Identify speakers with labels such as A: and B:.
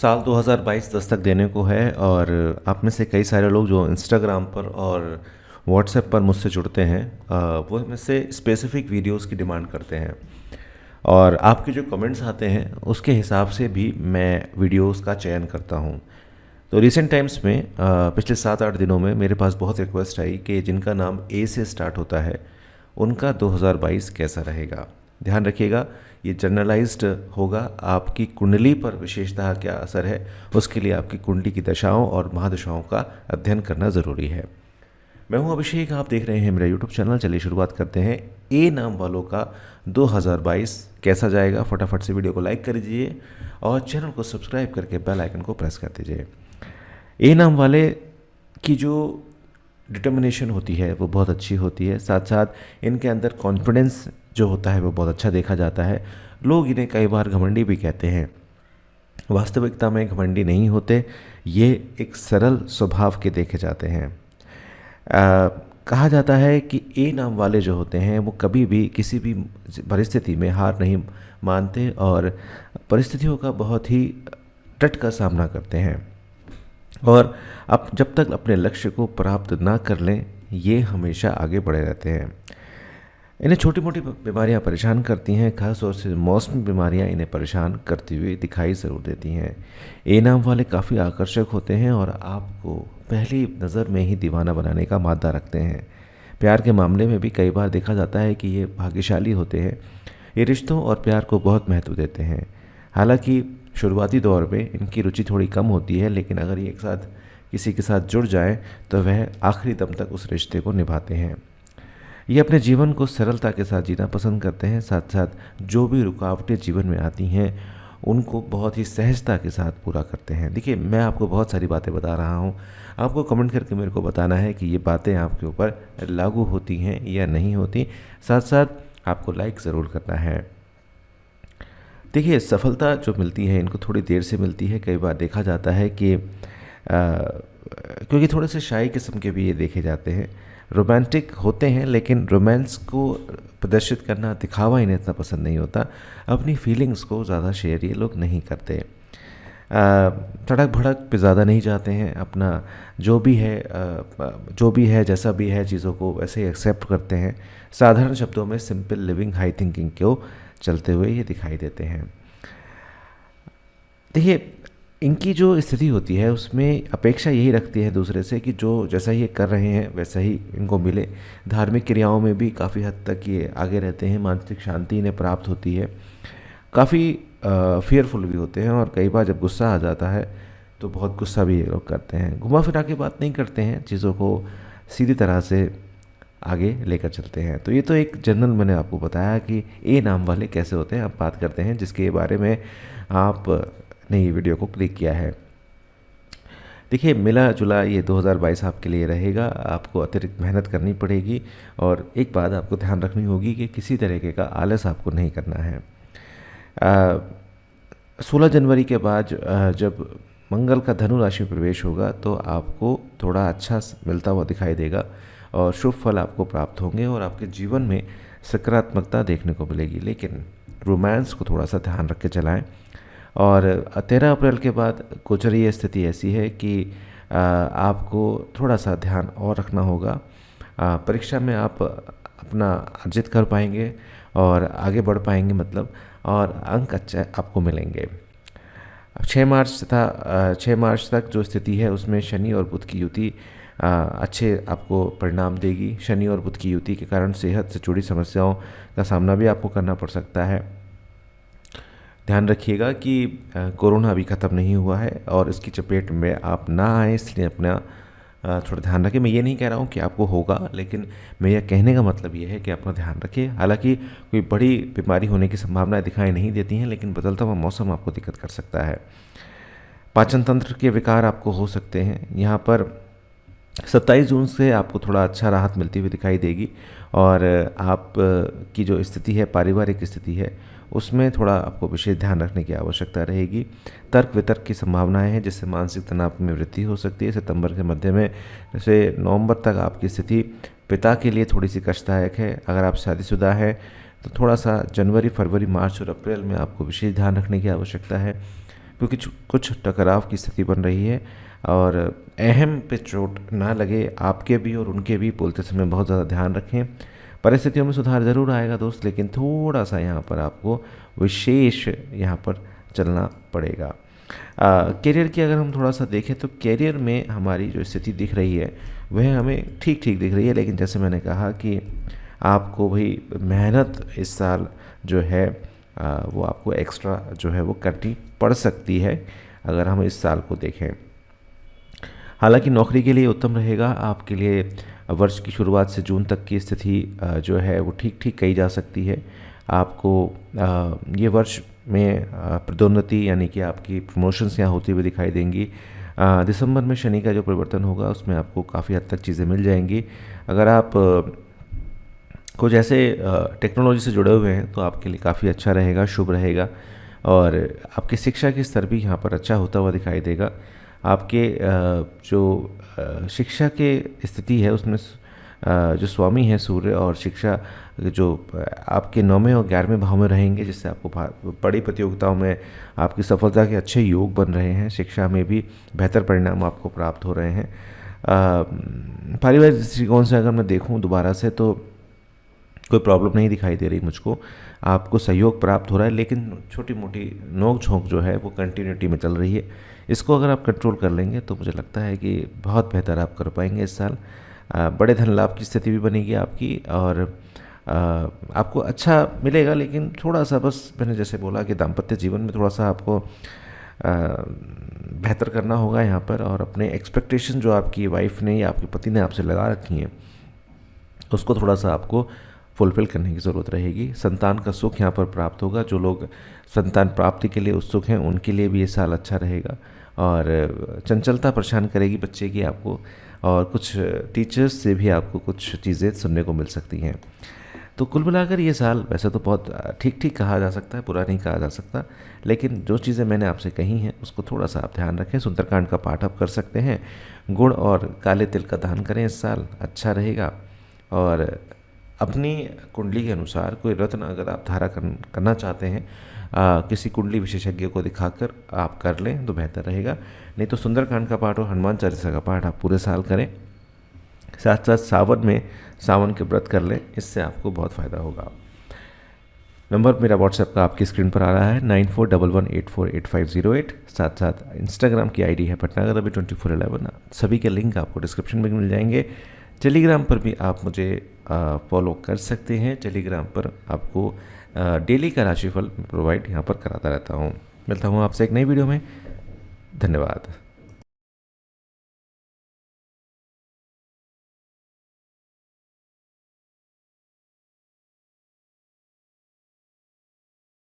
A: साल 2022 दस्तक देने को है और आप में से कई सारे लोग जो इंस्टाग्राम पर और व्हाट्सएप पर मुझसे जुड़ते हैं वो में से स्पेसिफिक वीडियोस की डिमांड करते हैं और आपके जो कमेंट्स आते हैं उसके हिसाब से भी मैं वीडियोस का चयन करता हूँ। तो रिसेंट टाइम्स में पिछले 7-8 दिनों में मेरे पास बहुत रिक्वेस्ट आई कि जिनका नाम ए से स्टार्ट होता है उनका 2022 कैसा रहेगा। ध्यान रखिएगा, ये जनरलाइज्ड होगा, आपकी कुंडली पर विशेषतः क्या असर है उसके लिए आपकी कुंडली की दशाओं और महादशाओं का अध्ययन करना ज़रूरी है। मैं हूं अभिषेक, आप देख रहे हैं मेरा यूट्यूब चैनल। चलिए शुरुआत करते हैं। ए नाम वालों का 2022 कैसा जाएगा। फटाफट से वीडियो को लाइक कर दीजिए और चैनल को सब्सक्राइब करके बेल आइकन को प्रेस कर दीजिए। ए नाम वाले की जो डिटर्मिनेशन होती है वो बहुत अच्छी होती है, साथ साथ इनके अंदर कॉन्फिडेंस जो होता है वो बहुत अच्छा देखा जाता है। लोग इन्हें कई बार घमंडी भी कहते हैं, वास्तविकता में घमंडी नहीं होते, ये एक सरल स्वभाव के देखे जाते हैं। कहा जाता है कि ए नाम वाले जो होते हैं वो कभी भी किसी भी परिस्थिति में हार नहीं मानते और परिस्थितियों का बहुत ही डट कर सामना करते हैं और अब जब तक अपने लक्ष्य को प्राप्त ना कर लें ये हमेशा आगे बढ़े रहते हैं। इन्हें छोटी मोटी बीमारियां परेशान करती हैं, खास तौर से मौसमी बीमारियां इन्हें परेशान करती हुई दिखाई ज़रूर देती हैं। ए नाम वाले काफ़ी आकर्षक होते हैं और आपको पहली नज़र में ही दीवाना बनाने का मादा रखते हैं। प्यार के मामले में भी कई बार देखा जाता है कि ये भाग्यशाली होते हैं। ये रिश्तों और प्यार को बहुत महत्व देते हैं। हालांकि शुरुआती दौर में इनकी रुचि थोड़ी कम होती है, लेकिन अगर ये एक साथ किसी के साथ जुड़ जाएं तो वह आखिरी दम तक उस रिश्ते को निभाते हैं। ये अपने जीवन को सरलता के साथ जीना पसंद करते हैं, साथ साथ जो भी रुकावटें जीवन में आती हैं उनको बहुत ही सहजता के साथ पूरा करते हैं। देखिए, मैं आपको बहुत सारी बातें बता रहा हूँ, आपको कमेंट करके मेरे को बताना है कि ये बातें आपके ऊपर लागू होती हैं या नहीं होती। साथ साथ आपको लाइक ज़रूर करना है। देखिए, सफलता जो मिलती है इनको थोड़ी देर से मिलती है। कई बार देखा जाता है कि क्योंकि थोड़े से शाई किस्म के भी ये देखे जाते हैं, रोमांटिक होते हैं, लेकिन रोमांस को प्रदर्शित करना, दिखावा इन्हें इतना पसंद नहीं होता। अपनी फीलिंग्स को ज़्यादा शेयर ये लोग नहीं करते। तड़क भड़क पे ज़्यादा नहीं जाते हैं। अपना जो भी है जैसा भी है चीज़ों को वैसे ही एक्सेप्ट करते हैं। साधारण शब्दों में सिंपल लिविंग हाई थिंकिंग को चलते हुए ये दिखाई देते हैं। देखिए, इनकी जो स्थिति होती है उसमें अपेक्षा यही रखती है दूसरे से कि जो जैसा ये कर रहे हैं वैसा ही इनको मिले। धार्मिक क्रियाओं में भी काफ़ी हद तक ये आगे रहते हैं। मानसिक शांति इन्हें प्राप्त होती है। काफ़ी फियरफुल भी होते हैं और कई बार जब गुस्सा आ जाता है तो बहुत गुस्सा भी ये लोग करते हैं। घुमा फिरा के बात नहीं करते हैं, चीज़ों को सीधी तरह से आगे लेकर चलते हैं। तो ये तो एक जनरल मैंने आपको बताया कि ए नाम वाले कैसे होते हैं। अब बात करते हैं जिसके बारे में आपने ये वीडियो को क्लिक किया है। देखिए, मिला जुला ये 2022 आपके लिए रहेगा। आपको अतिरिक्त मेहनत करनी पड़ेगी और एक बात आपको ध्यान रखनी होगी कि किसी तरीके का आलस आपको नहीं करना है। 16 जनवरी के बाद जब मंगल का धनु राशि में प्रवेश होगा तो आपको थोड़ा अच्छा मिलता हुआ दिखाई देगा और शुभ फल आपको प्राप्त होंगे और आपके जीवन में सकारात्मकता देखने को मिलेगी। लेकिन रोमांस को थोड़ा सा ध्यान रख के चलाएं। और 13 अप्रैल के बाद गोचरीय स्थिति ऐसी है कि आपको थोड़ा सा ध्यान और रखना होगा। परीक्षा में आप अपना अर्जित कर पाएंगे और आगे बढ़ पाएंगे और अंक अच्छे आपको मिलेंगे। 6 मार्च तक जो स्थिति है उसमें शनि और बुध की युति अच्छे आपको परिणाम देगी। शनि और बुध की युति के कारण सेहत से जुड़ी समस्याओं का सामना भी आपको करना पड़ सकता है। ध्यान रखिएगा कि कोरोना अभी ख़त्म नहीं हुआ है और इसकी चपेट में आप ना आए, इसलिए अपना थोड़ा ध्यान रखें। मैं ये नहीं कह रहा हूँ कि आपको होगा, लेकिन मैं यह कहने का मतलब ये है कि अपना ध्यान रखिए। हालांकि कोई बड़ी बीमारी होने की संभावनाएं दिखाई नहीं देती हैं, लेकिन बदलता हुआ मौसम आपको दिक्कत कर सकता है। पाचन तंत्र के विकार आपको हो सकते हैं। यहाँ पर 27 जून से आपको थोड़ा अच्छा राहत मिलती हुई दिखाई देगी और आप की जो स्थिति है, पारिवारिक स्थिति है, उसमें थोड़ा आपको विशेष ध्यान रखने की आवश्यकता रहेगी। तर्क वितर्क की संभावनाएं हैं जिससे मानसिक तनाव में वृद्धि हो सकती है। सितंबर के मध्य में से नवंबर तक आपकी स्थिति पिता के लिए थोड़ी सी कष्टदायक है। अगर आप शादीशुदा हैं तो थोड़ा सा जनवरी, फरवरी, मार्च और अप्रैल में आपको विशेष ध्यान रखने की आवश्यकता है। क्योंकि कुछ टकराव की स्थिति बन रही है और अहम पे चोट ना लगे आपके भी और उनके भी। बोलते समय बहुत ज़्यादा ध्यान रखें। परिस्थितियों में सुधार ज़रूर आएगा दोस्त, लेकिन थोड़ा सा यहाँ पर आपको विशेष यहाँ पर चलना पड़ेगा। करियर की अगर हम थोड़ा सा देखें तो करियर में हमारी जो स्थिति दिख रही है वह हमें ठीक ठीक दिख रही है, लेकिन जैसे मैंने कहा कि आपको भाई मेहनत इस साल जो है वो आपको एक्स्ट्रा जो है वो करनी पड़ सकती है अगर हम इस साल को देखें। हालांकि नौकरी के लिए उत्तम रहेगा आपके लिए। वर्ष की शुरुआत से जून तक की स्थिति जो है वो ठीक ठीक कही जा सकती है। आपको ये वर्ष में पदोन्नति यानी कि आपकी प्रमोशंस यहाँ होती हुई दिखाई देंगी। दिसंबर में शनि का जो परिवर्तन होगा उसमें आपको काफ़ी हद तक चीज़ें मिल जाएंगी। अगर आप कुछ ऐसे टेक्नोलॉजी से जुड़े हुए हैं तो आपके लिए काफ़ी अच्छा रहेगा, शुभ रहेगा। और आपकी शिक्षा की स्तर भी यहाँ पर अच्छा होता हुआ दिखाई देगा। आपके जो शिक्षा के स्थिति है उसमें जो स्वामी है सूर्य और शिक्षा जो आपके 9वें और 11वें भाव में रहेंगे, जिससे आपको बड़ी प्रतियोगिताओं में आपकी सफलता के अच्छे योग बन रहे हैं। शिक्षा में भी बेहतर परिणाम आपको प्राप्त हो रहे हैं। पारिवारिक दृष्टिकोण से अगर मैं देखूं दोबारा से तो कोई प्रॉब्लम नहीं दिखाई दे रही मुझको। आपको सहयोग प्राप्त हो रहा है, लेकिन छोटी मोटी नोक झोंक जो है वो कंटिन्यूटी में चल रही है। इसको अगर आप कंट्रोल कर लेंगे तो मुझे लगता है कि बहुत बेहतर आप कर पाएंगे इस साल। बड़े धन लाभ की स्थिति भी बनेगी आपकी और आपको अच्छा मिलेगा, लेकिन थोड़ा सा बस मैंने जैसे बोला कि दाम्पत्य जीवन में थोड़ा सा आपको बेहतर करना होगा यहाँ पर। और अपने एक्सपेक्टेशन जो आपकी वाइफ ने या आपके पति ने आपसे लगा रखी हैं उसको थोड़ा सा आपको फुलफिल करने की ज़रूरत रहेगी। संतान का सुख यहाँ पर प्राप्त होगा। जो लोग संतान प्राप्ति के लिए उत्सुक हैं उनके लिए भी ये साल अच्छा रहेगा। और चंचलता परेशान करेगी बच्चे की आपको, और कुछ टीचर्स से भी आपको कुछ चीज़ें सुनने को मिल सकती हैं। तो कुल मिलाकर ये साल वैसे तो बहुत ठीक ठीक कहा जा सकता है, बुरा नहीं कहा जा सकता, लेकिन जो चीज़ें मैंने आपसे कही हैं उसको थोड़ा सा आप ध्यान रखें। सुंदरकांड का पाठ आप कर सकते हैं। गुड़ और काले तिल का दान करें, इस साल अच्छा रहेगा। और अपनी कुंडली के अनुसार कोई रत्न अगर आप धारा करना चाहते हैं किसी कुंडली विशेषज्ञ को दिखाकर आप कर लें तो बेहतर रहेगा। नहीं तो सुंदरकांड का पाठ और हनुमान चालीसा का पाठ आप पूरे साल करें। साथ साथ सावन में सावन के व्रत कर लें, इससे आपको बहुत फ़ायदा होगा। नंबर मेरा व्हाट्सएप का आपकी स्क्रीन पर आ रहा है 9411848508। साथ साथ इंस्टाग्राम की आईडी है पटनागर 2411। सभी के लिंक आपको डिस्क्रिप्शन में मिल जाएंगे। टेलीग्राम पर भी आप मुझे फॉलो कर सकते हैं। टेलीग्राम पर आपको डेली का राशिफल प्रोवाइड यहाँ पर कराता रहता हूँ। मिलता हूँ आपसे एक नई वीडियो में। धन्यवाद।